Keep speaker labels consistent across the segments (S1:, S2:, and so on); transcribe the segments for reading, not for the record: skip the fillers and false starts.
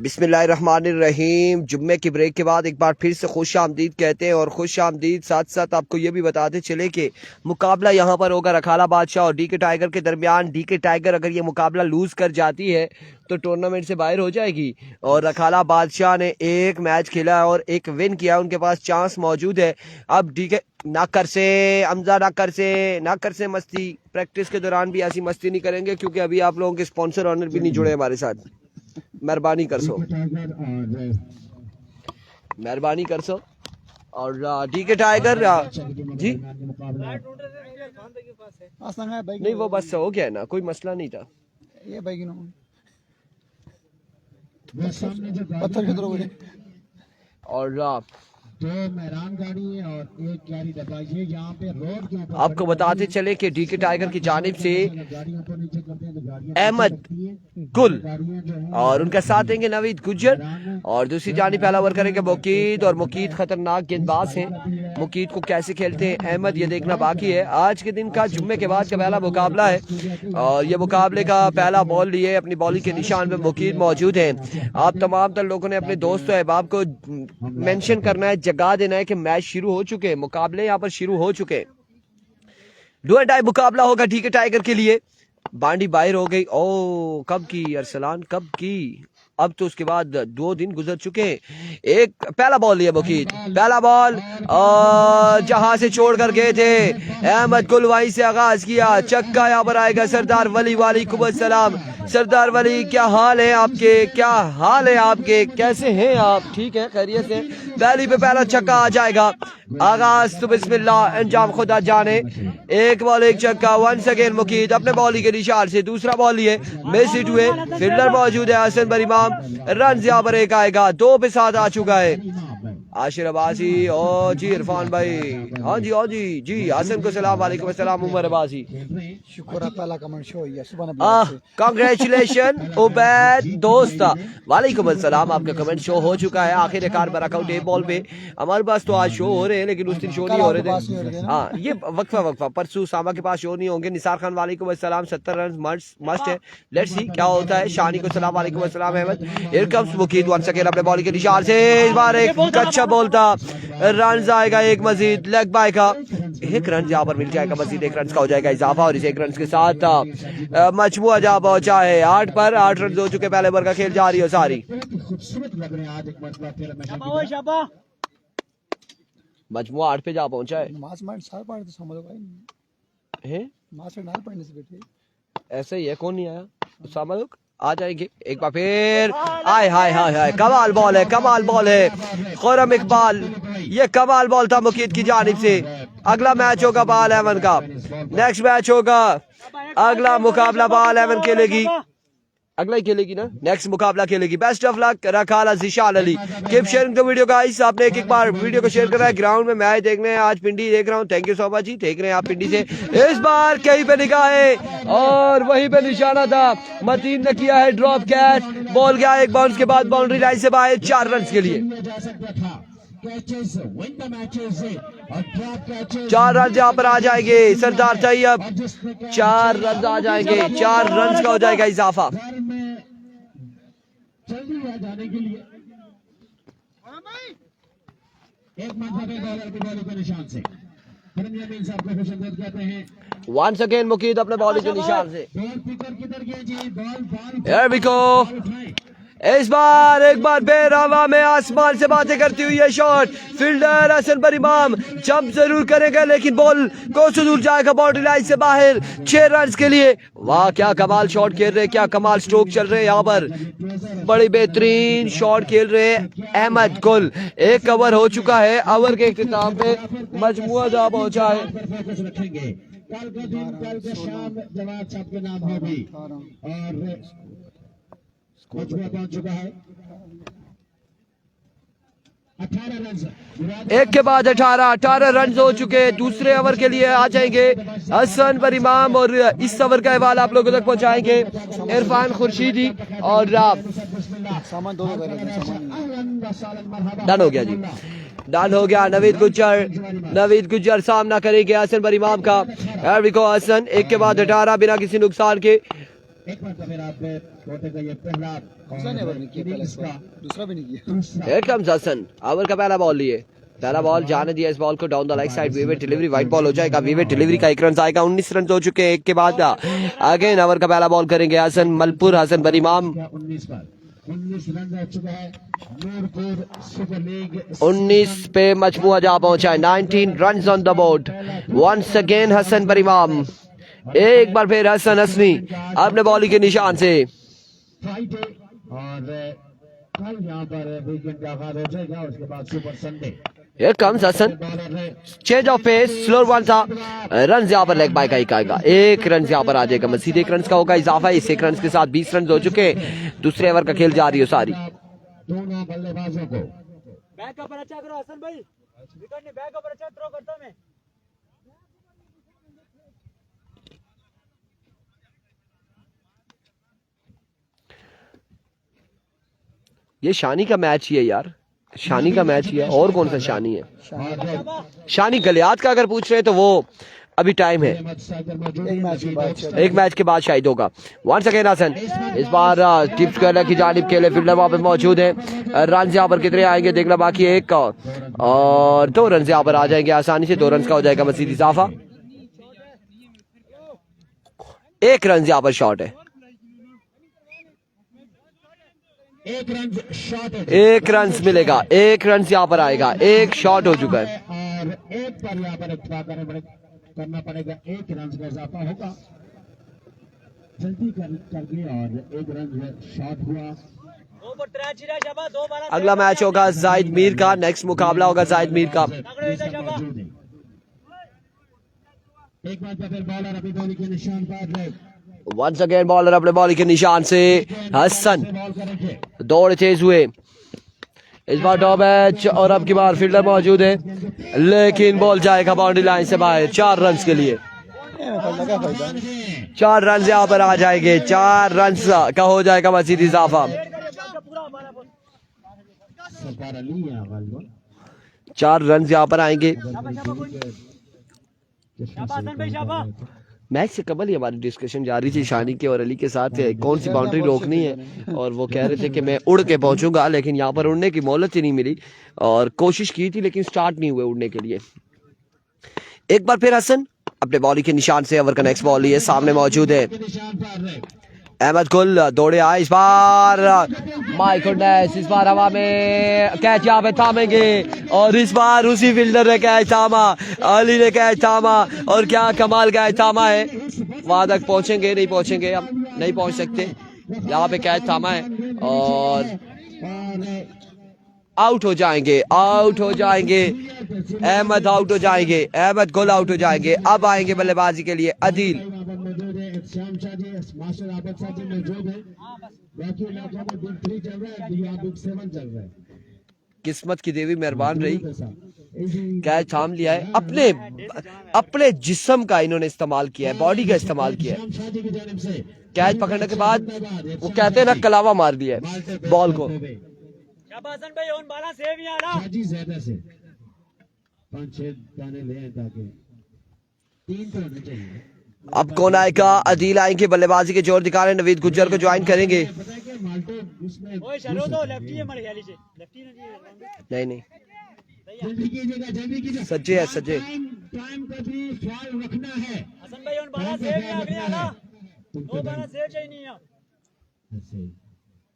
S1: बिस्मिल्लाहिर्रहमानिर्रहीम। जुम्मे की ब्रेक के बाद एक बार फिर से खुश आमदीद कहते हैं और खुश आमदीद साथ साथ आपको ये भी बताते चले कि मुकाबला यहाँ पर होगा रखाला बादशाह और डीके टाइगर के दरमियान। डीके टाइगर अगर ये मुकाबला लूज़ कर जाती है तो टूर्नामेंट से बाहर हो जाएगी और रखाला बादशाह ने एक मैच खेला और एक विन किया, उनके पास चांस मौजूद है। अब डीके ना कर से मस्ती, प्रैक्टिस के दौरान भी ऐसी मस्ती नहीं करेंगे क्योंकि अभी आप लोगों के स्पॉन्सर ऑनर भी नहीं जुड़े हमारे साथ। मेहरबानी कर सो और डीके टाइगर जी नहीं, वो बस हो गया ना, कोई मसला नहीं था
S2: ये भाई पत्थर
S1: और
S3: दो मैदान गाड़ी है और एक गाड़ी डब्बा। ये यहाँ पे रोड के ऊपर
S1: आपको बताते चले कि डीके टाइगर की जानिब से अहमद गुल और उनका साथ देंगे नवीद गुज्जर और दूसरी जानिब पहला ओवर करेंगे मुकीद। और मुकीद खतरनाक गेंदबाज हैं, मुकीद को कैसे खेलते हैं अहमद ये देखना बाकी है। आज के दिन का जुम्मे के बाद का पहला मुकाबला है और ये मुकाबले का पहला बॉल लिए अपनी बॉलिंग के निशान पे मुकीद मौजूद हैं। आप तमाम तर लोगों ने अपने दोस्तों अहबाब को मेंशन करना है, जगा देना है कि मैच शुरू हो चुके हैं, मुकाबले यहाँ पर शुरू हो चुके हैं। डू एंड डाई मुकाबला होगा डीके टाइगर के लिए। बांडी बाहर हो गई, ओ कब की अरसलान कब की, अब तो उसके बाद 2 दिन गुजर चुके हैं। एक पहला बॉल लिया मुकीद, पहला बॉल जहां से छोड़ कर गए थे अहमद गुल वहीं से आगाज किया। चक्का यहाँ पर आएगा सरदार वली वालेकुम सलाम। सरदार वली क्या हाल है आपके, क्या हाल है आपके, कैसे हैं आप, ठीक है खैरियत से। पहली पे पहला चक्का आ जाएगा, आगाज तो बिस्मिल्लाह अंजाम खुदा जाने। एक बॉल एक चक्का, वंस अगेन मुकीद अपने बॉलिंग के निशान से दूसरा बॉल लिए, मिस हिट हुए। फील्डर मौजूद है हसन बरीमाम, रन यहाँ पर एक आएगा, 2 पे 7 आ चुका है। आशिर अब्बासी और जी इरफान भाई, हाँ जी जी हसन को सलाम वालेकुम अस्सलाम। उमर अब्बासी
S2: शुक्र पहला कमेंट शो है सुबह
S1: कांग्रेचुलेशन उबैद दोस्त वालेकुम अस्सलाम। आपका कमेंट शो हो चुका है आखिरकार बरकआउट एक बॉल पे। हमारे पास तो आज शो हो रहे हैं लेकिन उस दिन शो नहीं हो रहे थे। हाँ ये वक्फा परसों सामा के पास शो नहीं होंगे। निसार खान वालेकुम अस्सलाम, 70 रन मस्ट है, लेट्स सी क्या होता है। शानी को सलाम वालेकुम अस्सलाम Ahmed. Here comes Mukeed once again अपने बॉलिंग के निशान से, इस बार एक अच्छा बोलता रन आएगा एक मजीद लेग बाय का, एक रन यहाँ पर मिल जाएगा, मजीद 1 रन का हो जाएगा इजाफा और इस 1 रन के साथ मजमुआ जहाँ पहुंचा है 8 पर 8 रन हो चुके। पहले ओवर का खेल जारी हो सारी, मजमुआ 8 पे जा पहुंचा है। ऐसे ही है, कौन नहीं आया सामलुक आ जाएंगे एक बार फिर। आय हाय हाय हाय कमाल बॉल है, कमाल बॉल है खुरम इकबाल, ये कमाल बॉल था मुकीद की जानिब से। अगला मैच होगा बाल एवन का, नेक्स्ट मैच होगा अगला मुकाबला बाल एवन खेलेगी, अगला ही खेलेगी ना, नेक्स्ट मुकाबला खेलेगी। बेस्ट ऑफ लक रखाला Zeeshan Ali. Keep sharing the video guys. आपने एक बार वीडियो को शेयर करा है। ग्राउंड में मैच देखने आज पिंडी देख रहा हूँ, थैंक यू सो मच जी, देख रहे हैं आप पिंडी से। इस बार कहीं पे निगाह है और वहीं पे निशाना था, मतीन ने किया है ड्रॉप कैच, बॉल गया एक बाउंस के बाद बाउंड्री लाइन से बाहर 4 रन के लिए। 4 रन यहाँ पर आ जाएंगे सरदार तैयब, 4 रन आ जाएंगे, 4 रन का हो जाएगा इजाफा।
S3: जाने के लिए एक बॉलर की बॉलिंग के निशान से
S1: वंस अगेन मुकीद अपने बॉलिंग के निशान से। Here we go। इस बार एक बार बेर हवा में आसमान से बातें करती हुई है शॉट, फील्डर हसन बरीमाम जंप जरूर करेगा लेकिन बॉल को से दूर जाएगा बाउंड्री लाइन से बाहर, 6 रन के लिए। वाह क्या कमाल शॉट खेल रहे हैं, क्या कमाल स्ट्रोक चल रहे हैं यहाँ पर, बड़ी बेहतरीन शॉट खेल रहे हैं अहमद गुल। एक कवर हो चुका है, ओवर के इख्तिताम पे मजमुआ जहाँ पहुंचा है।
S3: कल का दिन कल का शाम जवाब सबके नाम होगी और पहुंच चुका है 18 रन,
S1: एक के बाद 18 रन हो चुके। दूसरे ओवर के लिए आ जाएंगे हसन बरीमाम और इस ओवर का हवाला आप लोगों तक पहुंचाएंगे इरफान खुर्शीदी और डन हो गया जी, डन हो गया। नवीद गुज्जर सामना करेंगे हसन बरीमाम का। हसन एक के बाद 18 बिना किसी नुकसान के।
S3: एक बार फिर आप कोटे का ये पहला
S2: दूसरा ने ओवर नहीं किया पहले
S3: इसका
S2: दूसरा भी नहीं किया
S3: दूसरा
S1: Here comes हसन, ओवर का पहला बॉल लिए, पहला बॉल जाने दिया इस बॉल को डाउन द लेग साइड, विवेट डिलीवरी वाइट बॉल हो जाएगा, विवेट डिलीवरी का 1 रन आएगा, 19 रन हो चुके हैं एक के बाद। अगेन ओवर का पहला बॉल करेंगे हसन मलपुर, हसन बरीमाम
S3: 19 पर 19 रन रह चुका है नूरपुर सुपर लीग
S1: 19 पे मजमुआ जा पहुंचा है, 19 run on the board. Once again Hasan बरीमाम, एक बार फिर हसन हसनी अपने बॉलिंग के निशान से।
S3: फ्राइडे और कल यहाँ पर वीकेंड का आगाज हो जाएगा, उसके बाद super Sunday.
S1: Here comes Hasan,
S3: bowler
S1: change of pace, slower one था, रन यहाँ पर लेग बाय का ही आएगा, 1 रन यहाँ पर आ जाएगा, मजीद 1 रन का होगा इजाफा, इस 1 रन के साथ 20 रन हो चुके हैं। दूसरे ओवर का खेल जारी है सारी।
S3: दोनों बल्लेबाजों को
S4: बैक का पर अच्छा करो हसन भाई, विकेट ने बैक का पर अच्छा थ्रो करता मैं।
S1: ये शानी का मैच ही है यार, शानी का मैच ही है, और कौन सा शानी है? शानी गलियात का अगर पूछ रहे हैं तो वो अभी टाइम है,
S2: एक मैच के बाद चल
S1: एक मैच के बाद शायद होगा। वंस अगेन हसन, इस बार टिप्स करने की जानिब के लिए फील्डर वहां पे मौजूद है, रन यहाँ पर कितने आएंगे देखना बाकी है, 1 और 2 रन यहाँ पर आ जाएंगे आसानी से, 2 रन का हो जाएगा मजीद इजाफा, 1 रन यहाँ पर शॉट है,
S3: 1 रन शॉट है
S1: 1 रन मिलेगा, 1 रन यहाँ पर आएगा, 1 शॉट हो चुका है।
S3: और 1 पर यहाँ पर इत्तेफाक करना पड़ेगा, 1 रन का इजाफा होगा जल्दी करके, और 1 रन शॉट हुआ।
S4: 2 पर 3 चिरा शाबाश, 2 बाला
S1: अगला मैच होगा जाहिद मीर का, नेक्स्ट मुकाबला होगा जाहिद मीर का।
S3: एक बार फिर बॉलर अपनी बॉलिंग के निशान पर है,
S1: वंस अगेन बॉलर अपने बॉलिंग के निशान से, हसन
S3: बॉल करेंगे
S1: दौड़ तेज हुए, इस बार डॉ मैच और अब की बार फील्डर मौजूद है, लेकिन बॉल जाएगा बाउंड्री लाइन से बाहर, 4 रन के लिए, 4 रन यहाँ पर आ जाएंगे, 4 रन का हो जाएगा मजीद इजाफा,
S4: पूरा हमारा बॉल।
S1: 4 रन यहाँ पर आएंगे।
S4: शाबाश हसन भाई शाबाश।
S1: मैच से कबल ही हमारी डिस्कशन जारी थी शानी के और अली के साथ, कौन सी बाउंड्री रोकनी है, और वो कह रहे थे कि मैं उड़ के पहुंचूंगा, लेकिन यहाँ पर उड़ने की मोहलत ही नहीं मिली, और कोशिश की थी लेकिन स्टार्ट नहीं हुए उड़ने के लिए। एक बार फिर हसन अपने बॉलिंग के निशान से, ओवर का नेक्स्ट बॉल ये सामने मौजूद है, अहमद गुल दौड़े आए, इस बार माय गुडनेस, इस बार हवा में कैच यहाँ पे थामेंगे, और इस बार उसी फील्डर ने कैच थामा, अली ने कैच थामा, और क्या कमाल कैच थामा है, वहां तक पहुंचेंगे नहीं पहुंचेंगे, हम नहीं पहुंच सकते, यहाँ पे कैच थामा है और आउट हो जाएंगे, आउट हो जाएंगे, अहमद आउट हो जाएंगे, अहमद गुल आउट हो जाएंगे। अब आएंगे बल्लेबाजी के लिए अदील,
S3: श्याम शाह जी मास्टर आबद साहब जी मौजूद हैं, बाकी इलाकों में बिग 3 चल रहा है, यहाँ बिग 7 चल रहा है।
S1: किस्मत की देवी मेहरबान रही, कैच थाम लिया है, अपने अपने जिस्म का इन्होंने इस्तेमाल किया है, बॉडी का इस्तेमाल किया है,
S3: श्याम शाह जी की जानिब से
S1: कैच पकड़ने के बाद वो कहते हैं ना कलावा मार दिया है बॉल को।
S4: शाबाश हसन भाई, ऑन बाला सेव यहाँ ना।
S3: शाजी ज्यादा से 5-6 दाने ले आए, ताकि 3 तो होने चाहिए।
S1: अब कौन आएगा? अदील आएंगे, बल्लेबाजी के जोर दिखा रहे हैं, नवीद गुज्जर को ज्वाइन करेंगे।
S3: पता है कि माल्टो उसमें
S4: ओए शरो तो लेफ्टी है मेरे ख्याल से, लेफ्टी नहीं
S1: नहीं
S3: जल्दी कीजिएगा, जल्दी कीजिएगा,
S1: सच्चे है सच्चे।
S3: टाइम का भी ख्याल रखना है।
S4: हसन भाई ऑन बाला सेव यहाँ अगले ना, 2 बाला सेव चाहिए नहीं यहाँ।
S3: ऐसे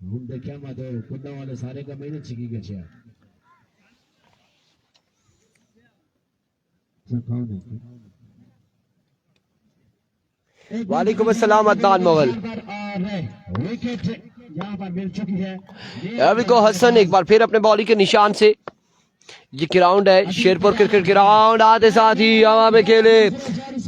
S3: हम देखा मत हो कुंडा वाले सारे का महीने छिकी गए छे
S1: वालेकुम अस्सलाम अदनान मोगल।
S3: विकेट यहाँ पर मिल चुकी है।
S1: Here we go, हसन एक बार फिर अपने बॉलिंग के निशान से, ये ग्राउंड है शेरपुर क्रिकेट ग्राउंड, आते साथ ही हवा में खेले,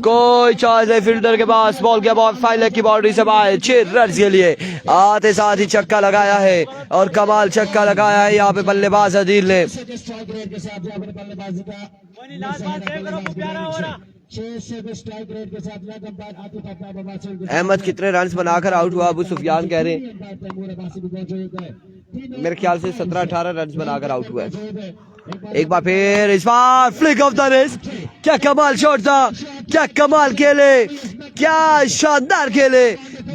S1: कोई चार्ज नहीं फील्डर के पास, बॉल गया बहुत फाइन लेग की बाउंड्री से बाहर, 6 रन के लिए, आते साथ ही छक्का लगाया है और कमाल छक्का लगाया है यहाँ पे बल्लेबाज अदील ने।
S3: स्ट्राइक रेट के साथ यहाँ पर बल्लेबाजी का
S4: कोई नहीं, लास्ट बाल सेव करो, वो प्यारा हो रहा।
S3: 6 से स्ट्राइक रेट के साथ लेग अंपायर आतिफ अब्बास अब्बासी के
S1: अहमद कितने रन बनाकर आउट हुआ? अबू सुफियान कह रहे हैं
S3: अंपायर तैमूर अब्बासी भी मौजूद है।
S1: मेरे ख्याल से 17-18 रन बनाकर आउट हुआ है। एक बार फिर, इस बार फ्लिक ऑफ द रिस्ट, क्या कमाल शॉट था, क्या कमाल खेले, क्या शानदार खेले,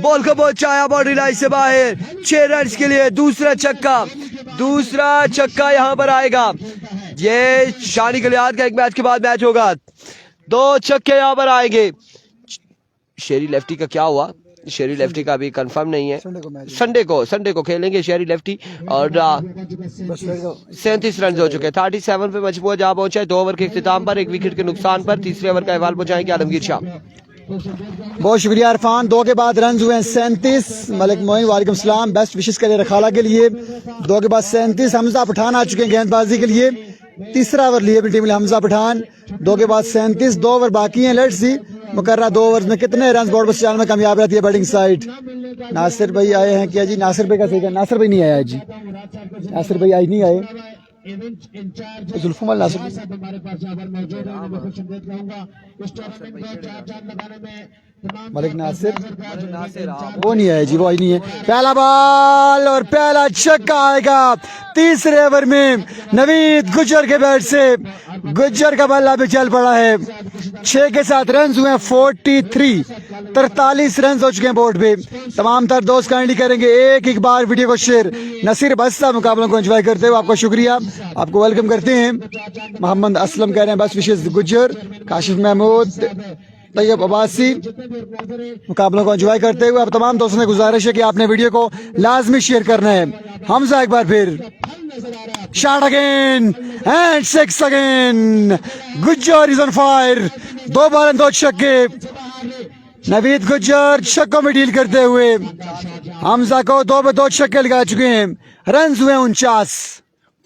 S1: बॉल को पहुंचाया बाउंड्री लाइन से बाहर 6 रन के लिए दूसरा छक्का यहाँ पर आएगा। ये शानी गलियात का एक मैच के बाद मैच होगा। 2 छक्के यहाँ पर आएंगे। शेरी लेफ्टी का क्या हुआ? शेरी लेफ्टी का अभी कंफर्म नहीं है। संडे को खेलेंगे शेरी लेफ्टी। और 37 रन हो चुके हैं। 37 पे मजबूर जा पहुंचा है 2 ओवर के इख्तिताम पर 1 विकेट के नुकसान पर। तीसरे ओवर का अहवाल पहुंचाएंगे आलमगीर शाह।
S2: बहुत शुक्रिया इरफान। 2 के बाद रन हुए हैं 37। मलिक मोइन वालेकुम सलाम, बेस्ट विशेष करे रखाला के लिए। 2 के बाद 37। हमजा पठान आ चुके हैं गेंदबाजी के लिए। तीसरा ओवर लिए अपनी टीम ने हमजा पठान। 2 के बाद 37। 2 ओवर बाकी हैं। लेट्स सी मुकर्रा 2 ओवर में कितने रन बोर्ड पर चलाने में कामयाब रहती है बैटिंग साइड। नासिर भाई आए हैं क्या जी? नासिर भाई का सही है। नासिर भाई नहीं आया जी। नासिर भाई आज नहीं आए। जुल्फुमल नासिर मलिक नासिर वो नहीं है जी, वो आज नहीं है। पहला बॉल और पहला छक्का आएगा तीसरे ओवर में नवीद गुज्जर के बैट से। गुज्जर का बल्ला भी चल पड़ा है। 6 के साथ रन हुए हैं 43 रन हो चुके हैं बोर्ड पे। तमाम तर दोस्त काइंडली करेंगे एक बार वीडियो को शेयर। नसीर बस्ता मुकाबलों को एंजॉय करते हुए आपको शुक्रिया, आपको वेलकम करते हैं। मोहम्मद असलम कह रहे हैं बस विशेष गुज्जर। काशिफ महमूद, तैयब अब्बासी मुकाबलों को एंजॉय करते हुए अब तमाम दोस्तों से गुजारिश है कि आपने वीडियो को लाजमी शेयर करना है। हमजा एक बार फिर shot again and 6 again. Gujjar is on fire. 2 ball 2 छक्के। नवीद गुज्जर छक्कों में डील करते हुए हमजा को 2 पे 2 छक्के लगा चुके हैं। रन हुए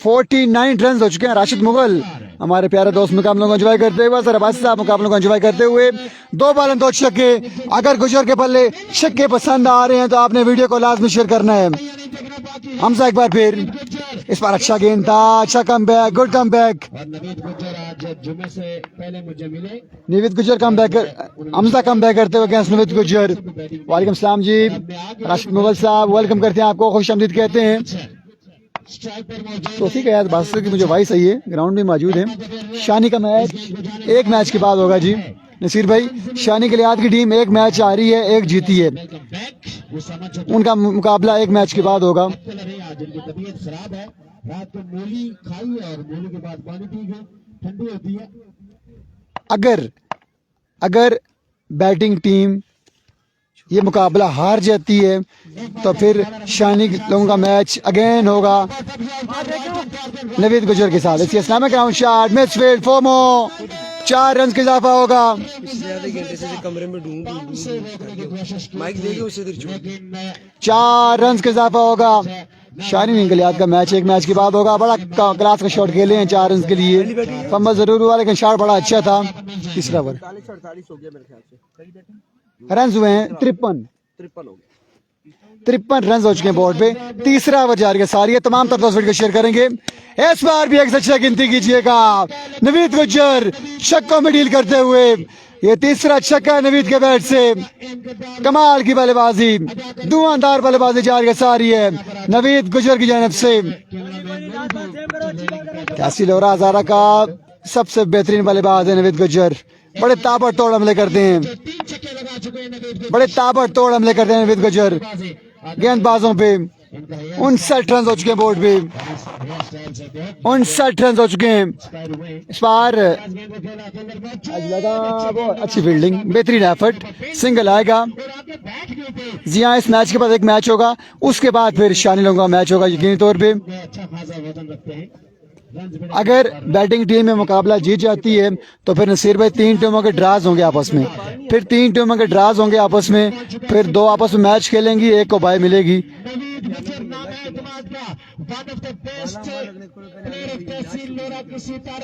S2: 49 रन हो चुके हैं। राशिद मुगल हमारे प्यारे दोस्त मुकाबलों को एंजॉय करते हुए, सर अब्बासी साहब मुकाबलों को एंजॉय करते हुए 2 बॉल 2 छक्के। अगर गुज्जर के पल्ले छक्के पसंद आ रहे हैं तो आपने वीडियो को लाजमी शेयर करना है। हमजा एक बार फिर, इस बार अच्छा गेंद था, अच्छा come back, good come back. Naveed Gujjar come back, Hamza come back करते हुए अगेंस्ट नवीद गुज्जर। वालेकुम सलाम जी। राशिद मुगल साहब वेलकम करते हैं, आपको खुशामदीद कहते हैं। सोफी का याद बात की मुझे वाइस आई है, ग्राउंड में मौजूद है। शानी का मैच एक मैच के बाद होगा जी। नसीर भाई, शानी के लिहाज की टीम 1 मैच आ रही है, 1 जीती है। उनका मुकाबला 1 मैच के बाद होगा। अगर बैटिंग टीम ये मुकाबला हार जाती है तो फिर शानी लोगों का मैच अगेन होगा नवीद गुज्जर के साथ। इसलिए Islamic ground shot midfield FOMO 4 run का इजाफा होगा।
S1: कमरे में माइक देगी उसे
S2: 4 रन का इजाफा होगा। शानी निकलियात का मैच 1 मैच के बाद होगा। बड़ा क्लास का शॉट खेले हैं 4 रन के लिए। फंबल जरूर हुआ लेकिन शॉट बड़ा अच्छा था। तीसरा ओवर रन हुए हैं 53 रन हो चुके हैं बोर्ड पे। तीसरा ओवर जारी है सारी है। तमाम तर दोस्त वीडियो शेयर करेंगे। इस बार भी एक सच्चा गिनती कीजिएगा। नवीद गुज्जर छक्कों में डील करते हुए ये तीसरा छक्का नवीद के बैट से। कमाल की बल्लेबाजी, धुआंधार बल्लेबाजी जारी है सारी है नवीद गुज्जर की जानिब से। 81 लोरा हजारा का सबसे बेहतरीन बल्लेबाज है नवीद गुज्जर। बड़े ताबड़तोड़ हमले करते हैं, नवीद गुज्जर गेंदबाजों पे। 59 रन हो चुके हैं बोर्ड पे, 59 रन हो चुके हैं। इस बार अच्छी फील्डिंग, बेहतरीन एफर्ट, सिंगल आएगा। जी हाँ, इस मैच के बाद 1 मैच होगा, उसके बाद फिर शानी लोगों का मैच होगा यकीनी तौर पे। अगर बैटिंग टीम में मुकाबला जीत जाती है तो फिर नसीर भाई 3 टीमों के ड्राज होंगे आपस में। फिर 3 टीमों के ड्राज होंगे आपस में। फिर 2 आपस में मैच खेलेंगी, 1 को बाय मिलेगी।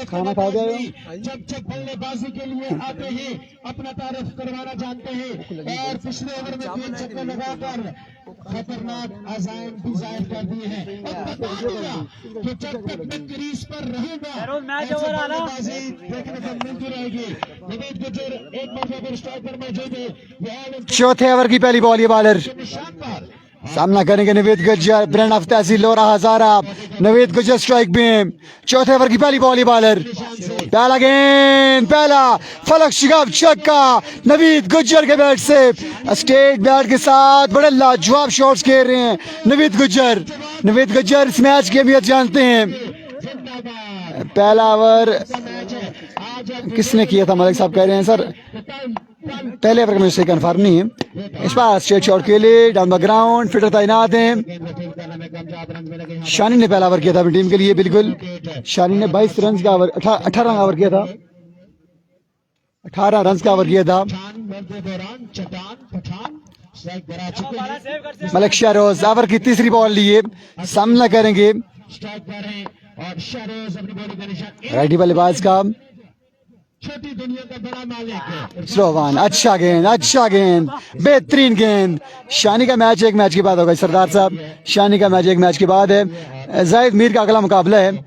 S2: खाना खा गए?
S3: जब बल्लेबाजी के लिए आते हैं अपना तारीफ करवाना जानते हैं और पिछले ओवर में 3 छक्के लगाकर खतरनाक अजाइम भी जाहिर कर दिए हैं। कि जब तक मैं क्रीज पर रहूंगा बल्लेबाजी देखने को मिलती रहेगी। नवीद गुज्जर एक मौके पर स्ट्राइक पर मौजूद है।
S2: 4थे ओवर की पहली बॉल ये बॉलर सामना करेंगे Naveed Gujjar, brand of tehsil Lora Hazara. Naveed Gujjar strike में, चौथे ओवर की पहली बॉल बॉलर, पहला गेंद, पहला फलक शिकफ छक्का नवीद गुज्जर के बैट से। स्टेट बैट के साथ बड़े लाजवाब शॉट्स खेल रहे हैं नवीद गुज्जर। नवीद गुज्जर इस मैच की अहमियत जानते हैं। पहला ओवर किसने किया था मलिक साहब कह रहे हैं सर, पहले ओवर में मुझसे कंफर्म नहीं है। इस बार स्ट्रेट शॉट के लिए डाउन द ग्राउंड फिटर तैनात हैं। शानी ने पहला ओवर किया था अपनी टीम के लिए, बिल्कुल शानी ने 22 रन का ओवर 18 ओवर किया था, 18 रन का ओवर किया था। मलिक शहरोज ओवर की तीसरी बॉल लिए सामना करेंगे राइटी बल्लेबाज का
S3: छोटी दुनिया का बड़ा मालिक
S2: स्लोवान। अच्छा गेंद, बेहतरीन गेंद। शानी का मैच एक मैच के बाद होगा सरदार साहब, शानी का मैच एक मैच के बाद है। जाहिद मीर का अगला मुकाबला है।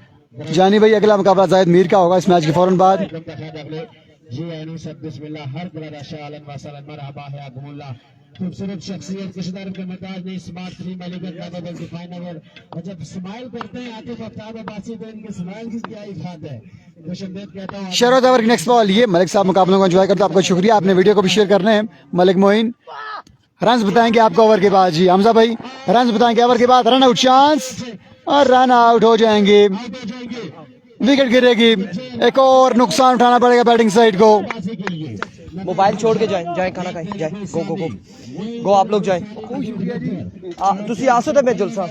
S2: जानी भाई अगला मुकाबला जाहिद मीर का होगा इस मैच के फौरन बाद।
S3: खूबसूरत शख्सियत किशदार के मताज ने स्मार्ट थ्री मलिकत नाबाबल डिफाइन अगर और जब स्माइल करते हैं आतिफ अफ्ताब अब्बासी तो इनके स्माइल की क्या ही बात है। खुशमदीद कहता हूं
S2: शहरोज ओवर की नेक्स्ट बॉल ये मलिक साहब मुकाबलों को एंजॉय करते, आपका शुक्रिया, आपने वीडियो को भी शेयर करना है। मलिक मोइन रन बताएंगे आपको ओवर के बाद। जी हमजा भाई रन बताएंगे ओवर के बाद। रन आउट चांस और रन आउट हो जाएंगे, विकेट गिरेगी। एक और नुकसान उठाना पड़ेगा बैटिंग साइड को।
S1: मोबाइल छोड़ के जाए खाना खाए जाए। गो गो गो गो आप लोग जाए। तुसी आ सकते मैं जुलसा।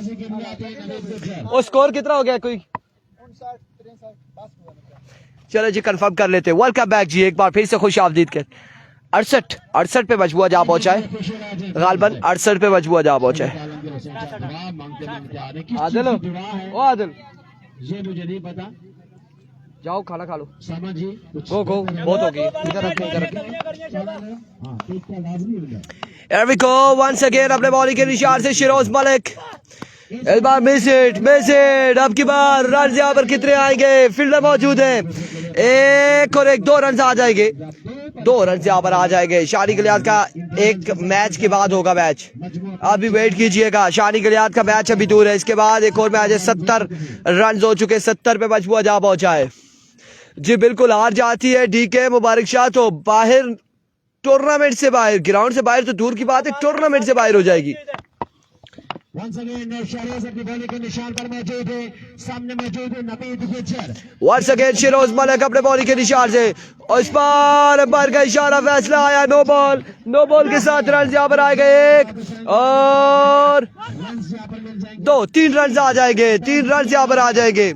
S1: और स्कोर कितना हो गया कोई? चलो जी कंफर्म कर लेते हैं। वेलकम बैक जी, एक बार फिर से खुश आमदीद के 68 पे मजबूआ जा पहुंचा है, गालबन 68 पे मजबूआ जा पहुंचा है। आदिल ओ आदिल
S3: ये मुझे नहीं पता,
S1: जाओ खाना खा लो।
S3: समझिए
S1: गो बहुत हो गई। इधर रखें इधर रखें। Here we go once again अपने बॉलिंग के निशान से शिरोज मलिक। इस बार मिस इट। अब की बार रन यहाँ पर कितने आएंगे? फील्डर मौजूद है, एक और एक 2 रन आ जाएंगे, 2 रन यहाँ पर आ जाएंगे। शानी गलियात का एक मैच के बाद होगा मैच, अभी वेट कीजिएगा। शानी गलियात का मैच अभी दूर है, इसके बाद एक और मैच है। 70 रन हो चुके, 70 पे मजबूआ जा पहुंचा है। जी बिल्कुल हार जाती है डीके मुबारक शाह तो बाहर, टूर्नामेंट से बाहर, ग्राउंड से बाहर तो दूर की बात है, टूर्नामेंट से बाहर हो जाएगी।
S3: Once again, शहरोज अपनी बॉलिंग के निशान पर मौजूद है, सामने मौजूद है नवीद गुज्जर।
S1: वंस अगेन शिरोज मलिक अपने बॉलिंग के निशान से, और इस बार का इशारा फैसला आया, नो बॉल के साथ रन यहाँ पर आएगा, एक और 2, 3 रन आ जाएंगे, 3 रन यहाँ पर आ जाएंगे।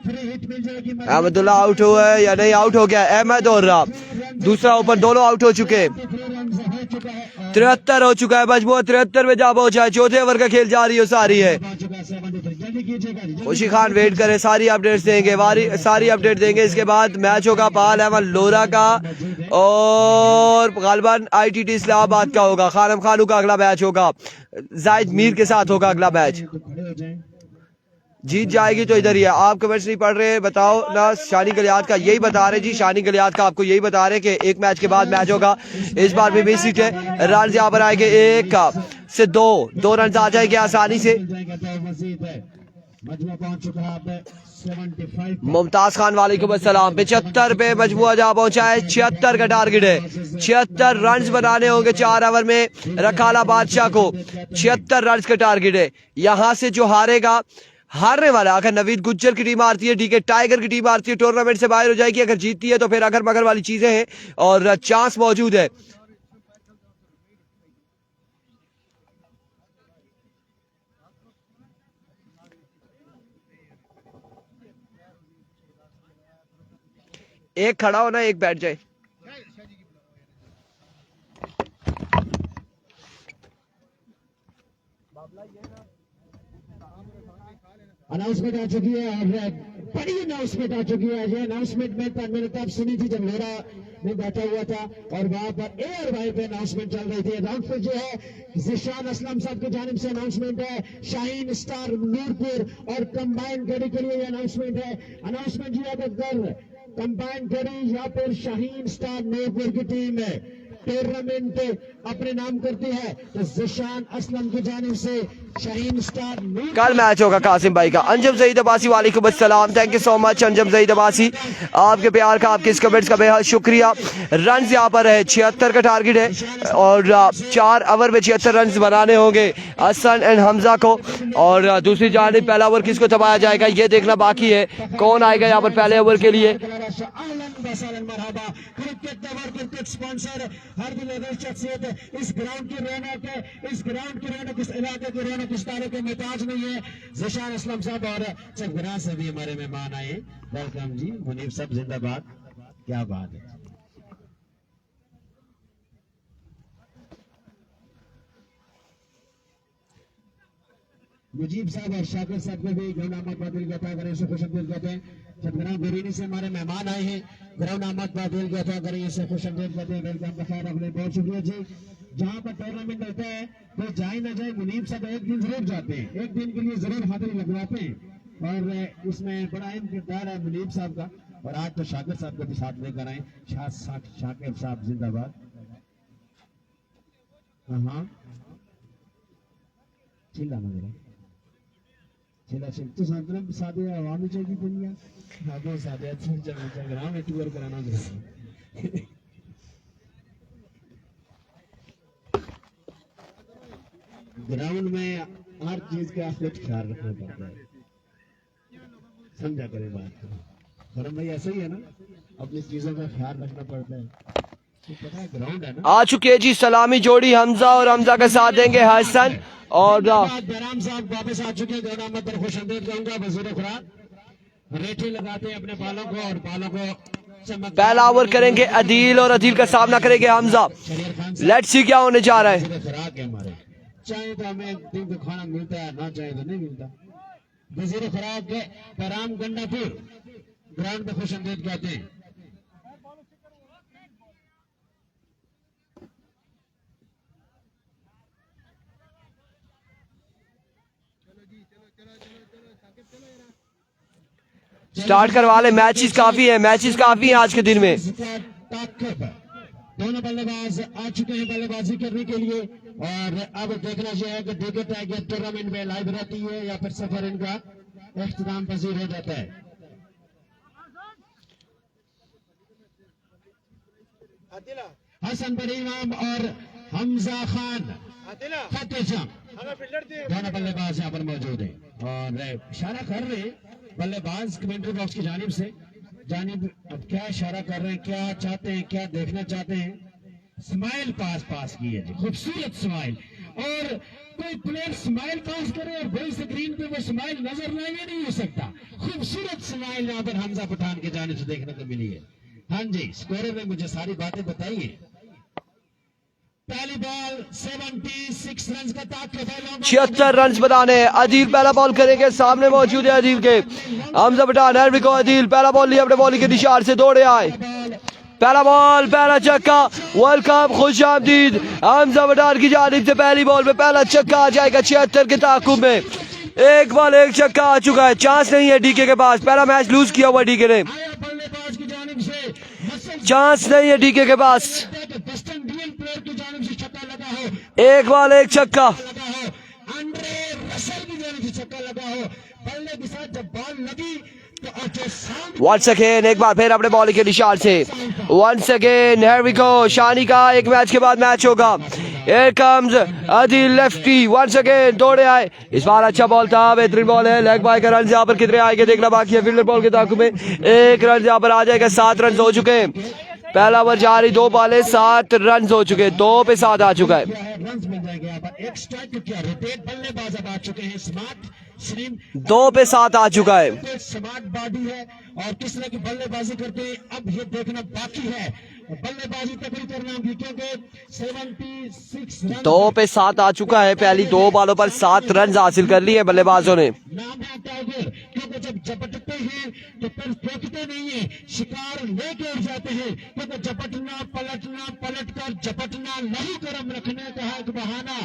S1: अहमदुल्ला आउट हुआ है या नहीं? आउट हो गया अहमद और दूसरा ओपन, दोनों आउट हो चुके। 73 हो चुका है मजबूत, 73 में जा पहुंचा है। चौथे ओवर का खेल जारी हो सारी है। खुशी खान वेट करे, सारी अपडेट्स देंगे, सारी अपडेट देंगे। इसके बाद मैच होगा पाल अहमद लोरा का और गालिबन ITT इस्लामाबाद का होगा। खानम खानू का अगला मैच होगा, जाहिद मीर के साथ होगा अगला मैच। जीत जाएगी तो इधर ही है। आप कमेंट्स नहीं पढ़ रहे, बताओ ना। शानी गलियात का यही बता रहे जी, शानी गलियात का आपको यही बता रहे कि एक मैच के बाद मैच होगा। इस बार भी मिस हिट है, रन यहाँ पर आएंगे 1 से 2 रन आ जाएंगे आसानी से। मुमताज खान वालेकुम अस्सलाम। 75 पे मजबूआ जा पहुंचा है, 76 का टारगेट है। 76 रन बनाने होंगे 4 ओवर में रखाला बादशाह को। 76 रन का टारगेट है। यहाँ से जो हारने वाला, अगर नवीद गुज्जर की टीम आती है, डीके टाइगर की टीम आती है, टूर्नामेंट से बाहर हो जाएगी। अगर जीतती है तो फिर अगर मगर वाली चीजें हैं और चांस मौजूद है। एक खड़ा होना, एक बैठ जाए।
S3: अनाउंसमेंट आ चुकी है और बड़ी अनाउंसमेंट आ चुकी है। ये अनाउंसमेंट मैंने तब सुनी थी जब लोरा में बैठा हुआ था और वहां पर एयर वाई पे अनाउंसमेंट चल रही थी। अनाउंसमेंट जो है जिशान असलम साहब की जानिब से अनाउंसमेंट है, शाहीन स्टार नूरपुर और कंबाइंड गढ़ी के लिए अनाउंसमेंट है। अनाउंसमेंट जो है कंबाइंड गढ़ी या फिर शाहीन स्टार नूरपुर की टीम है। टूर्नामेंट अपने नाम करते हैं तो ज़िशान असलम की जानिब से शाहीन स्टार
S1: कल मैच होगा कासिम भाई का। अंजुम ज़ईद अब्बासी वालेकुम अस्सलाम, thank you so much Anjum Zaid Abbasi, आपके प्यार का, आपके इस कमेंट्स का बेहद शुक्रिया। रन यहाँ पर है 76 का टारगेट है और 4 ओवर में 76 रन बनाने होंगे हसन एंड हमजा को। और दूसरी जानिब पहला ओवर किसको दबाया जाएगा ये देखना बाकी है, कौन आएगा यहाँ पर पहले ओवर के लिए।
S3: स्पॉन्सर हर दिल शख्सियत इस ग्राउंड की रौनक है, इस ग्राउंड की रौनक इस इलाके की रौनक इस तारे के मोहताज नहीं है। ज़िशान असलम साहब और चकबरा से भी हमारे मेहमान आए, वेलकम जी। मुनीब साहब जिंदाबाद, क्या बात है। मुजीब साहब और शाकिर साहब को भी ग्राउंड अहमद बादल कहता करें, इसे खुशमदीद कहते हैं। चकबरा बोरीनी से हमारे मेहमान आए हैं, ग्राउंड अहमद बादल कहता करें, इसे खुशमदीद कहते हैं। वेलकम का खैर अपने बहुत शुक्रिया जी। जहाँ पर टूर्नामेंट होता है तो जाए ना जाए मुनीब साहब एक दिन जरूर जाते हैं, एक दिन के लिए जरूर हाजिरी लगवाते हैं और इसमें बड़ा अहम किरदार है मुनीब साहब का। और आज तो शाकिर साहब को भी साथ लेकर आए। शाकिर साहब जिंदाबाद। हाँ चिल्ला ना जरा, चिल्ला चिल्ला तो साथ सादे आवाम चाहिए दुनिया हाँ तो सादे अच्छा चल ग्राम में टूर कराना जरा। ग्राउंड में हर चीज का खुद ख्याल रखना पड़ता है, समझा करें बात को। धर्म भाई ऐसा ही है ना, अपनी चीजों का ख्याल रखना पड़ता है, तो पता है ग्राउंड है ना।
S1: आ चुके जी सलामी जोड़ी हमजा और हमजा के साथ देंगे हसन और
S3: बैराम साहब वापस आ चुके हैं। ग्राउंड में तरफ खुशामदीद कहूंगा। वज़ीर खुराक रेठे लगाते हैं अपने बालों को और बालों को
S1: पहला ओवर करेंगे अदील और अदील का सामना करेंगे हमजा। लेट्स सी क्या होने जा रहा है।
S3: खुराक है हमारे, चाहे तो हमें दिन को खाना मिलता है, ना चाहे तो नहीं मिलता। वज़ीर खुराक के पैराम गंडापुर ग्राउंड में खुशामदीद कहते हैं।
S1: स्टार्ट करवा ले, मैचेस काफी है, मैचेस काफी है आज के दिन में।
S3: दोनों बल्लेबाज आ चुके हैं बल्लेबाजी करने के लिए और अब देखना चाहिए कि डिगे टाइगर टूर्नामेंट में लाइव रहती है या फिर सफर इनका इख्तिताम पजीर हो जाता है। हसन बरीमाम और हमजा खान फतेह जंग दोनों बल्लेबाज यहाँ पर मौजूद है और इशारा कर रहे हैं बल्लेबाज कमेंट्री बॉक्स की जानिब से। अब क्या इशारा कर रहे हैं, क्या चाहते हैं, क्या देखना चाहते हैं। स्माइल पास की है जी, खूबसूरत स्माइल। और कोई प्लेयर स्माइल पास करे और बड़ी स्क्रीन पे वो स्माइल नजर ना, ये नहीं हो सकता। खूबसूरत स्माइल यहाँ पर हमजा पठान की जानिब से देखने को मिली है। हाँ जी, स्कोर में मुझे सारी बातें बताइए। पहली बॉल 76 रन का ताकत,
S1: 76 रन बनाने। अदील पहला बॉल करेंगे, सामने मौजूद है अदील के हमजा पठान। को अदील पहला बॉल लिया अपने बॉलिंग के निशान से दौड़े आए। पहला बॉल, पहला छक्का, वर्ल्ड कप खुशामदीद हमजा पठान की जानिब से पहली बॉल में पहला छक्का आ जाएगा 76 के ताकुब में। एक बॉल एक छक्का आ चुका है, चांस नहीं है डीके के पास। पहला मैच लूज किया हुआ डीके ने, चांस नहीं है डीके के पास। एक बॉल एक छक्का, वंस अगेन एक बार फिर अपने बॉलिंग के निशान से। Once again here we go. Shani का एक मैच के बाद मैच होगा। Here comes Adeel lefty, once again दौड़े आए। इस बार अच्छा बॉल था, बेहतरीन बॉल है। लेग बाय का रन यहाँ पर कितने आएंगे देखना बाकी है। फील्डर बॉल के ताकुब में एक रन यहाँ पर आ जाएगा। 7 रन हो चुके हैं। पहला ओवर जारी, 2 बॉलें 7 रन हो चुके हैं, 2 पे 7 आ चुका है।
S3: रन बन जाएंगे यहाँ पर। एक स्ट्राइक को क्या रोटेट बल्लेबाज अब आ चुके हैं। स्मार्ट स्लिम
S1: 2 पे 7 आ चुका है।
S3: स्मार्ट बॉडी है और किस तरह की बल्लेबाजी करते हैं अब ये देखना बाकी है। बल्लेबाजी तकड़ी करना होगी क्योंकि 76 रन
S1: 2 पे 7 आ चुका है। पहली 2 बॉलों पर 7 रन हासिल कर लिए बल्लेबाजों ने।
S3: नाम है टाइगर, क्योंकि जब झपटते हैं तो फिर फेंकते नहीं है, शिकार लेके उठ जाते हैं। क्योंकि झपटना पलट कर झपटना नहीं गर्म रखने का है एक बहाना।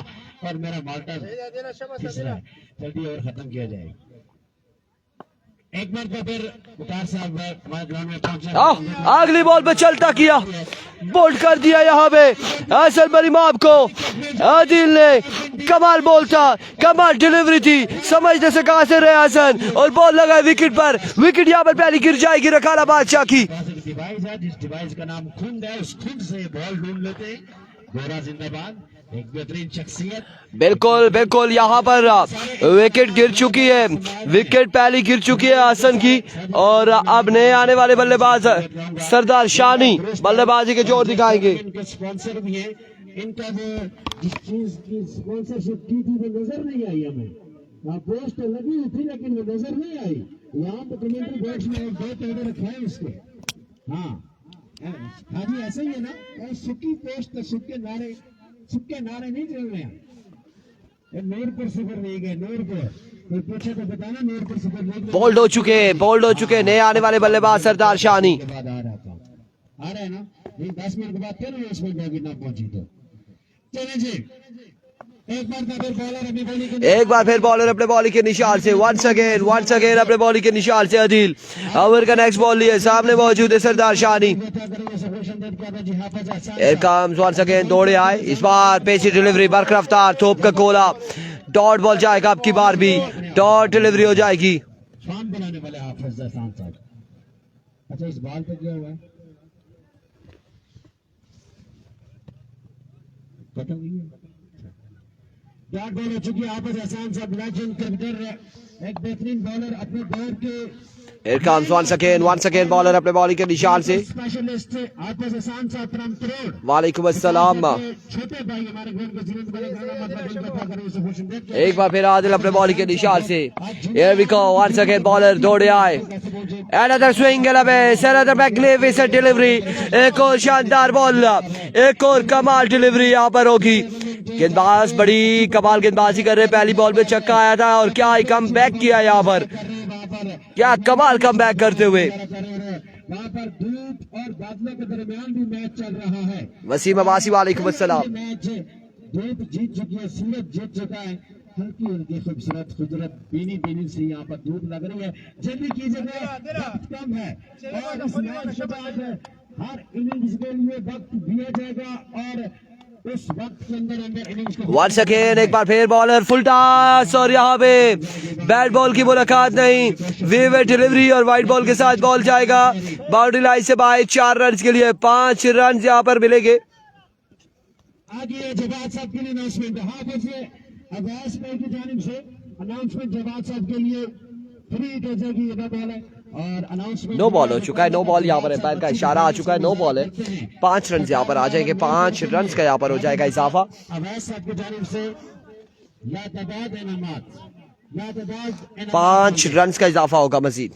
S3: और मेरा माल्टा जल्दी और खत्म किया जाए। एक बार तो फिर मुख्तार साहब हमारे ग्राउंड में पहुंचे।
S1: अगली बॉल पे चलता किया, बोल्ड कर दिया यहाँ पे हसन बरीमाब को। आदिल ने कमाल बॉल था, कमाल डिलीवरी थी, समझने से कहा से रहे हसन और बॉल लगा विकेट पर। विकेट यहाँ पर पहली गिर जाएगी रखाना बादशाह की।
S3: डिवाइस है, जिस डिवाइस का नाम खुंड है, उस खुंड से बॉल ढूंढ लेते हैं। गोरा जिंदाबाद, एक बेहतरीन शख्सियत।
S1: बिल्कुल बिल्कुल, यहाँ पर विकेट गिर चुकी है, विकेट पहली गिर चुकी है हसन की। और अब नए आने वाले बल्लेबाज सरदार शानी बल्लेबाजी के जोर दिखाएंगे।
S3: इनके स्पॉन्सर भी हैं, इनका जो जिस चीज की स्पॉन्सरशिप की थी वो नजर नहीं आई हमें। वहाँ पोस्ट तो लगी हुई थी लेकिन वो नजर नहीं आई। यहाँ पे कमेंट्री बॉक्स में एक दो पेड़ रखे हैं इसके। हाँ जी, ऐसा ही है ना, और सुखी पोस्ट, सुखे नारे नहीं चल रहे हैं। नूर पर सफर नहीं गए, नूर पर कोई पूछे तो बताना, नूर पर सफर नहीं गए।
S1: बोल्ड हो चुके नए आने वाले बल्लेबाज सरदार शानी।
S3: के बाद आ रहे हैं ना, 10 मिनट के बाद फिर उसमें ना पहुंची तो चले जी। एक बार फिर बॉलर अपने बॉलिंग के निशान से वंस अगेन अपने बॉलिंग के निशान से आदिल। ओवर का नेक्स्ट बॉल लिए, सामने मौजूद है सरदार शानी। Here comes once again, दौड़े आए, इस बार पेसी डिलीवरी, बरकरफ्तार थोप का गोला, डॉट बॉल जाएगा। अब की बार भी डॉट डिलीवरी हो जाएगी। शान बनाने वाले हाफिज हसन साहब। अच्छा, इस बॉल पे क्या हुआ है पता नहीं है। डॉट बॉल हो चुकी है। हाफिज हसन साहब लेजेंड क्रिकेटर, एक बेहतरीन बॉलर अपने दौर के।
S1: Here comes once again bowler अपने बॉलिंग के निशान से।
S3: स्पेशलिस्ट हाफिज हसन साहब फ्रॉम करोड़।
S1: वालेकुम अस्सलाम।
S3: छोटे भाई हमारे घर के जीवन वाले गाना मतलब
S1: एक बार फिर आदिल अपने बॉलिंग के निशान से। Here we go, once again bowler दौड़े आए। Another swing another magnificent delivery, एक और शानदार बॉल, एक और कमाल डिलीवरी यहाँ पर होगी। गेंदबाज बड़ी कमाल गेंदबाजी कर रहे, पहली बॉल पे छक्का आया था और क्या ही कम बैक किया यहाँ पर, क्या कमाल कम बैक करते हुए।
S3: वहाँ पर धूप और बादलों के दरमियान भी मैच चल रहा है।
S1: वसीम अब्बासी वालेकुम अस्सलाम।
S3: मैच धूप जीत चुकी है, सूरज जीत चुका है। हल्की हल्की खूबसूरत कुदरत बीनी से यहाँ पर धूप लग रही है। जल्दी कीजिएगा, वक्त कम है और इस मैच के बाद हर इनिंग्स के लिए वक्त दिया जाएगा और उस वक्त के अंदर इनिंग्स को
S1: वंस अगेन एक बार फिर बॉलर फुल टॉस और यहाँ पे बैट बॉल की मुलाकात नहीं, विवेट डिलीवरी और वाइट बॉल के साथ बॉल जाएगा बाउंड्री लाइन से बाहर। 4 रन के लिए 5 रन यहाँ पर मिलेंगे।
S3: आगे जवाब साहब के लिए अनाउंसमेंट है। हाँ, वैसे अब्बास भाई की जानिब से अनाउंसमेंट जवाब साहब के लिए फ्री हिट हो जाएगी। ये बॉल है और अनाउंसमेंट
S1: नो बॉल हो चुका है, नो बॉल यहाँ पर एम्पायर का इशारा आ चुका है, नो बॉल है। 5 रन यहाँ पर आ जाएंगे, 5 रन का यहाँ पर हो जाएगा इजाफा।
S3: अब्बास साहब की जानिब से लातादाद इनामात,
S1: 5 रन का इजाफा होगा मजीद,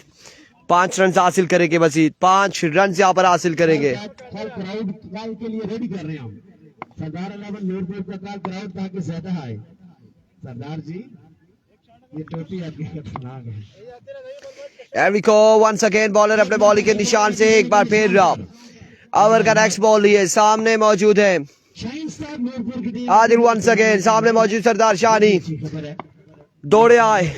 S1: 5 रन हासिल करेंगे, मजीद 5 रन यहाँ पर हासिल करेंगे।
S3: क्राउड के लिए रेडी कर रहे हैं हम। सरदार 11 नूरपुर का क्राउड ताकि ज्यादा आए। सरदार जी, ये टोपी आपकी खतरनाक है।
S1: एविको वंस अगेन बॉलर अपने बॉलिंग के निशान से एक बार फिर ओवर का नेक्स्ट बॉल लिए, सामने मौजूद है आदिल। वंस अगेन सामने मौजूद सरदार शानी, दौड़े आए,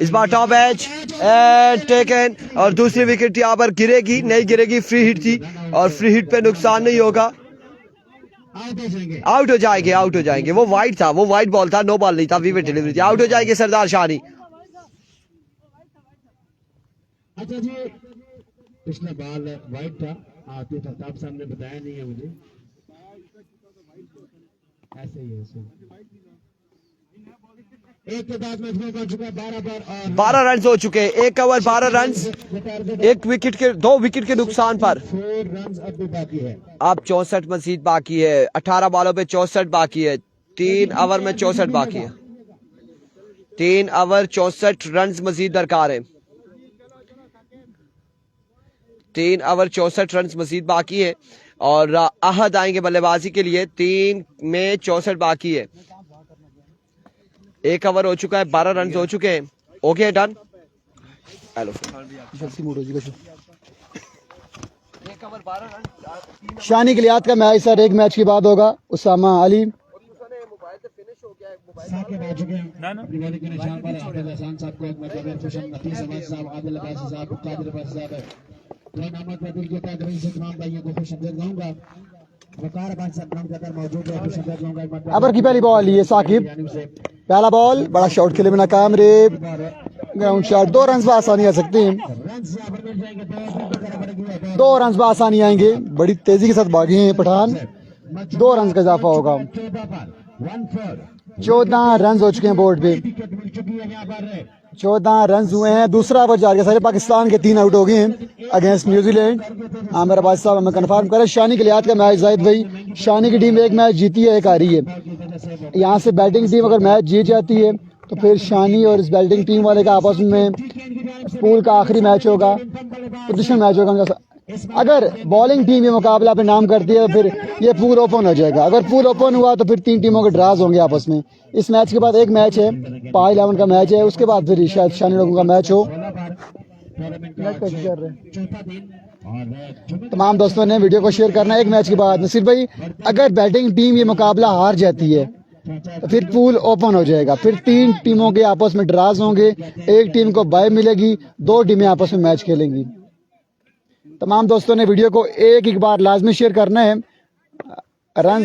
S1: इस बार टॉप एज एंड टेकन और दूसरी विकेट यहाँ पर गिरेगी, नहीं गिरेगी, फ्री हिट थी और फ्री हिट पे नुकसान नहीं होगा, आउट हो जाएंगे। वो वाइट था, वो वाइट बॉल था, नो बॉल नहीं था, विकेट डिलीवरी थी, आउट हो जाएंगे सरदार शानी।
S3: अच्छा जी, पिछला बॉल वाइट था, आते था, आप सामने बताया नहीं है मुझे, ऐसे ही है। एक के बाद मैच में चुका 12
S1: रन हो चुके, एक ओवर 12 रन, एक विकेट के 2 विकेट के नुकसान पर
S3: 4 रन अब भी बाकी है।
S1: अब 64 मजीद बाकी है, 18 बॉलों पे 64 बाकी है, 3 ओवर में 64 बाकी है, 3 ओवर 64 रन मजीद दरकार है, 3 ओवर 64 रन मजीद बाकी है और अहद आएंगे बल्लेबाजी के लिए, 3 में 64 बाकी है। 1 ओवर हो चुका है, 12 रन हो चुके हैं, ओके डन। हेलो
S2: शानी के लिए आज का मैच सर एक मैच के बाद होगा। उसामा अली
S3: साकिब आ चुके हैं अपनी बॉलिंग के निशान पर। आदिल हसन साहब को मकबूल खुशम नफीस अहमद साहब, आदिल अब्बासी साहब, कादिर अब्बासी साहब, कुरैन अहमद अब्दुल के तकरीर से तमाम भाइयों को खुशामदीद कहूंगा। वकार अब्बास साहब नाम का मौजूद है, खुशामदीद कहूंगा। एक बार
S2: अबर की पहली बॉल ये साकिब, पहला बॉल बड़ा शॉट खेले में नाकाम रे, ग्राउंड शॉट। 2 रन आसानी आ सकते हैं,
S3: रन यहाँ पर मिल जाएंगे।
S2: 2 रन आसानी आएंगे। बड़ी तेजी के साथ भागे हैं पठान, 2 रन का इजाफा होगा। 14 रन हो चुके हैं बोर्ड पे, 14 रन हुए हैं। दूसरा ओवर जा रहा है, सारे पाकिस्तान के 3 आउट हो गए हैं अगेंस्ट न्यूजीलैंड। आमिर अब्बास साहब हमें कंफर्म करें। शानी के लिहाज का मैच जाहिद भाई, शानी की टीम एक मैच जीती है, एक हारी है। यहाँ से बैटिंग टीम अगर मैच जीत जाती है तो फिर शानी और इस बैटिंग टीम वाले का आपस में पूल का आखिरी मैच होगा, पोजीशन मैच होगा। अगर बॉलिंग टीम ये मुकाबला पे नाम करती है तो फिर ये पूल ओपन हो जाएगा। अगर पूल ओपन हुआ तो फिर 3 टीमों के ड्राज होंगे आपस में। इस मैच के बाद एक मैच है, पाई 11 का मैच है, उसके बाद फिर शायद शानी लोगों का मैच हो। तमाम दोस्तों ने वीडियो को शेयर करना है। एक मैच के बाद नसीर भाई, अगर बैटिंग टीम ये मुकाबला हार जाती है तो फिर पूल ओपन हो जाएगा, फिर 3 टीमों के आपस में ड्राज होंगे, एक टीम को बाय मिलेगी, 2 टीमें आपस में मैच खेलेंगी। तमाम दोस्तों ने वीडियो को एक बार लाजमी शेयर करना है। रन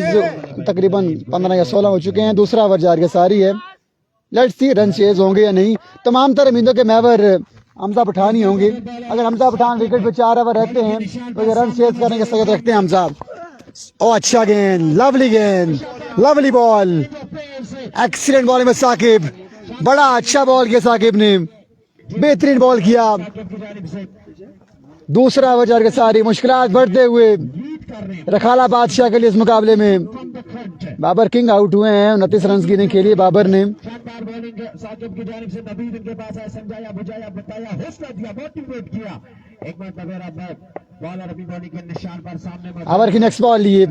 S2: तकरीबन 15 या 16 हो चुके हैं, दूसरा ओवर जारी सारी है। लेट्स सी रन चेज होंगे या नहीं। तमाम तरह उम्मीदों के महवर हमजा पठान ही होंगे। अगर हमजा पठान विकेट पे 4 ओवर रहते हैं तो रन चेज करने की सख्त रखते हैं हमजा। ओ अच्छा गेंद, लवली गेंद, लवली बॉल, एक्सीलेंट बॉलिंग में साकिब, बड़ा अच्छा बॉल किया साकिब ने, बेहतरीन बॉल किया। दूसरा ओवर जारी सारी मुश्किलात बढ़ते हुए रखाला बादशाह के लिए इस मुकाबले में। बाबर किंग आउट हुए हैं, 29 रन की नहीं खेली बाबर ने।
S3: शानदार बॉलिंग साकिब की जानिब से। नबीद इनके पास है, समझाया बुझाया बताया, हौसला दिया, मोटिवेट किया। एक बार तगड़ा बॉलर अपनी बॉलिंग के निशान पर सामने
S2: ओवर की नेक्स्ट बॉल लिए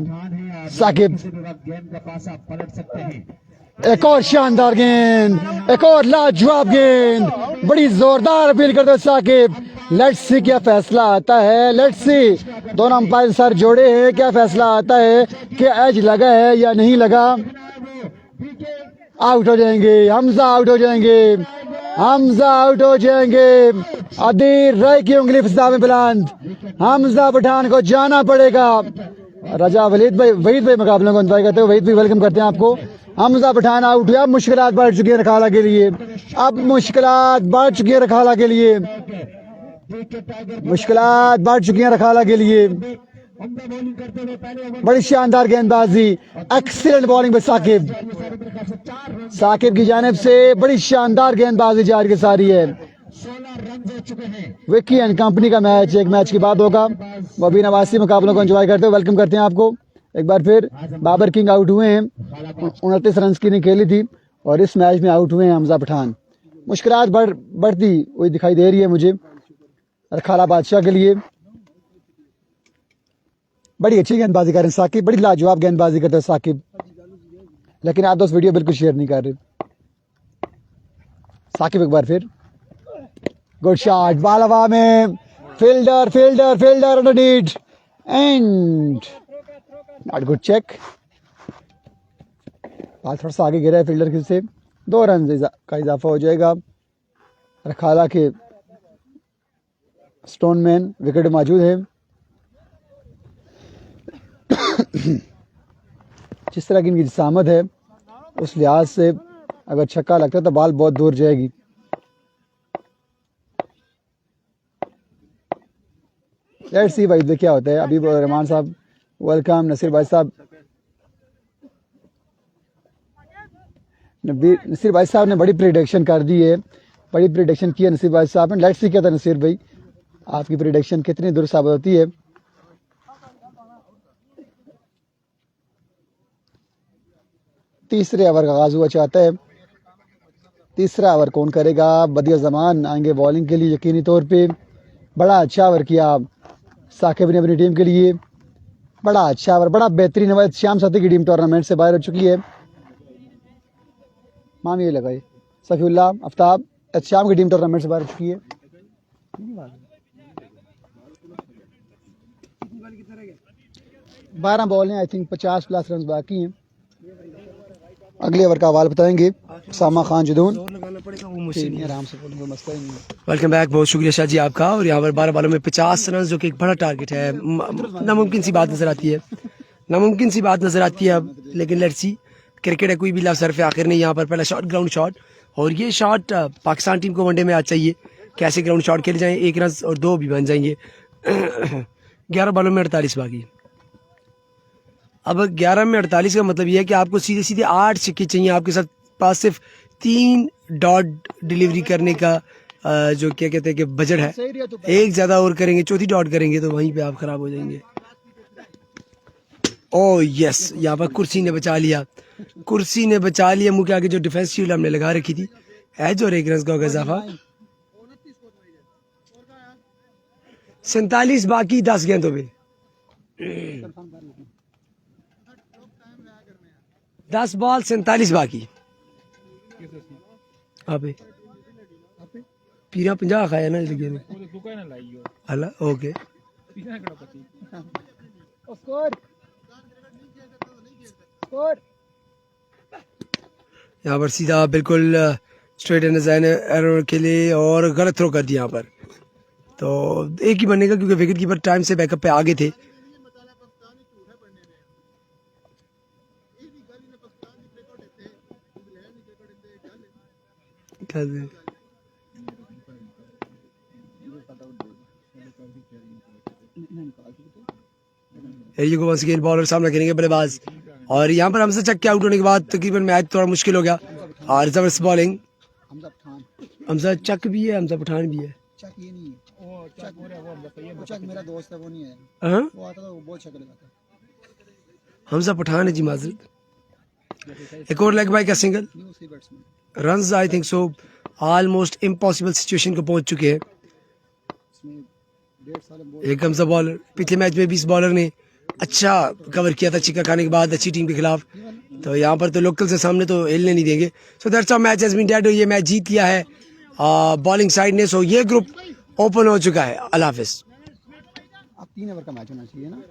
S2: साकिब,
S3: गेंद का पासा पलट सकते हैं।
S2: एक और शानदार गेंद, एक और लाजवाब गेंद, बड़ी जोरदार अपील करते साकिब। लेट्स सी क्या फैसला आता है, लेट्स सी। दोनों अंपायर सर जोड़े हैं, क्या फैसला आता है, क्या एज लगा है या नहीं लगा। आउट हो जाएंगे हमजा, आउट हो जाएंगे हमजा, आउट हो जाएंगे। अदीर राय की उंगली फिजा में बुलंद, हमजा पठान को जाना पड़ेगा। रजा वहीद भाई मुकाबले को एंजॉय करते हो, वहीद भाई वेलकम करते हैं आपको। हमजा पठान आउट हुआ। अब मुश्किलात बढ़ चुकी है रखाला के लिए, अब मुश्किलात बढ़ चुकी है रखाला के लिए, मुश्किलात बढ़ चुकी हैं रखाला के लिए। बड़ी शानदार गेंदबाजी, एक्सीलेंट बॉलिंग पे साकिब, साकिब की जानिब से बड़ी शानदार गेंदबाजी जारी की सारी है।
S3: 16 रन हो चुके हैं।
S2: विक्की एंड कंपनी का मैच एक मैच के बाद होगा। वो भी नवासी मुकाबलों को एंजॉय करते हुए वेलकम करते हैं आपको एक बार फिर। बाबर किंग आउट हुए हैं, 29 रन की नहीं खेली थी और इस मैच में आउट हुए हैं हमजा पठान। मुश्किलात बढ़ती हुई दिखाई दे रही है मुझे रखाला बादशाह के लिए। बड़ी अच्छी गेंदबाजी कर रहे हैं साकिब, बड़ी लाजवाब गेंदबाजी करते हैं साकिब, लेकिन आप दोस्त वीडियो बिल्कुल शेयर नहीं कर रहे। साकिब एक बार फिर, गुड शॉट, बॉल हवा में, fielder fielder fielder underneath and not good चेक। बॉल थोड़ा सा आगे गिरा है फील्डर से, 2 रन का इजाफा हो जाएगा। रखाला के स्टोनमैन विकेट मौजूद है। जिस तरह की इनकी जिसामत है उस लिहाज से अगर छक्का लगता है तो बॉल बहुत दूर जाएगी। लेट्स सी भाई क्या होता है। अभी रहमान साहब वेलकम, नसीर भाई साहब, नसीर भाई साहब ने बड़ी प्रिडिक्शन कर दी है, बड़ी प्रिडिक्शन की है नसीर भाई साहब ने। लेट्स सी क्या था नसीर भाई, आपकी प्रिडिक्शन कितनी दूर साबित होती है। तीसरे ओवर का आगाज हुआ चाहता है। तीसरा ओवर कौन करेगा? बदिया जमान आएंगे बॉलिंग के लिए यकीनी तौर पे। बड़ा अच्छा ओवर किया साकिब ने अपनी टीम के लिए, बड़ा अच्छा ओवर, बड़ा बेहतरीन ओवर। श्याम साथी की टीम टूर्नामेंट से बाहर हो चुकी है। मामी ये लगाई सफीउल्लाह आफ्ताब, श्याम की टीम टूर्नामेंट से बाहर हो चुकी है। 12 बॉल हैं, आई थिंक 50 प्लस रन बाकी हैं। अगले ओवर का हवाल बताएंगे सामा खान जुदून।
S5: लगाना पड़ेगा वो मुझसे नहीं।
S2: आराम से बोलेंगे, मसला ही नहीं है।
S5: वेलकम बैक, बहुत शुक्रिया शाह जी आपका। और यहाँ पर 12 बॉलों में 50 रन, जो कि एक बड़ा टारगेट है। नामुमकिन सी बात नजर आती है, नामुमकिन सी बात नजर आती है अब, लेकिन लेट्स सी। क्रिकेट है, कोई भी लफ्ज़ हरफ आखिर नहीं। यहाँ पर पहला शॉट, ग्राउंड शॉट, और ये शॉट पाकिस्तान टीम को वनडे में आज चाहिए। कैसे ग्राउंड शॉट खेले जाएं, 1 रन और 2 भी बन जाएंगे। 11 बॉलों में 48 बाकी। अब 11 में 48 का मतलब यह है कि आपको सीधे सीधे 8 छक्के चाहिए। आपके साथ पास सिर्फ 3 डॉट डिलीवरी करने का जो क्या कहते हैं कि बजट है। एक ज़्यादा और करेंगे, चौथी डॉट करेंगे तो वहीं पे आप खराब हो जाएंगे। ओह यस, यहाँ पर कुर्सी ने बचा लिया, कुर्सी ने बचा लिया। मुंह के आगे जो डिफेंस शील्ड हमने लगा रखी थी, एज और 1 रन का इजाफा। 47 बाकी 10 गेंदों पे। 10 बॉल 47 बाकी। अबे पीरा 50 खाया ना लगे में अल्लाह। ओके, यहाँ पर सीधा बिल्कुल स्ट्रेट एंड एरर के लिए और गलत थ्रो कर दिया यहाँ पर। तो एक ही बनेगा क्योंकि विकेट कीपर टाइम से बैकअप पे आगे थे। बॉलर सामना करेंगे बल्लेबाज, और यहाँ पर हमसे चक के आउट होने के बाद तकरीबन मैच थोड़ा मुश्किल हो गया। और जबरदस्त बॉलिंग, हमजा चक भी है, हमजा पठान भी है।
S2: चक ये नहीं है, वो चक मेरा दोस्त है, वो नहीं है।
S5: हाँ?
S2: वो आता था, वो बहुत चक लगाता है।
S5: हमजा पठान है जी, माजरत। एक और लेग बाय का single. Runs I think so almost impossible situation को पहुंच चुके हैं। एक हमजा बॉलर, पिछले मैच में भी इस बॉलर ने अच्छा कवर किया था चिक्का खाने के बाद अच्छी टीम के खिलाफ। तो यहाँ पर तो लोकल से सामने तो हिलने नहीं देंगे। So that's how match has been dead. ये मैच जीत लिया है बॉलिंग साइड ने। सो ये ग्रुप ओपन हो चुका है। अल्लाह हाफिज।
S2: अब 3 ओवर का मैच होना चाहिए ना।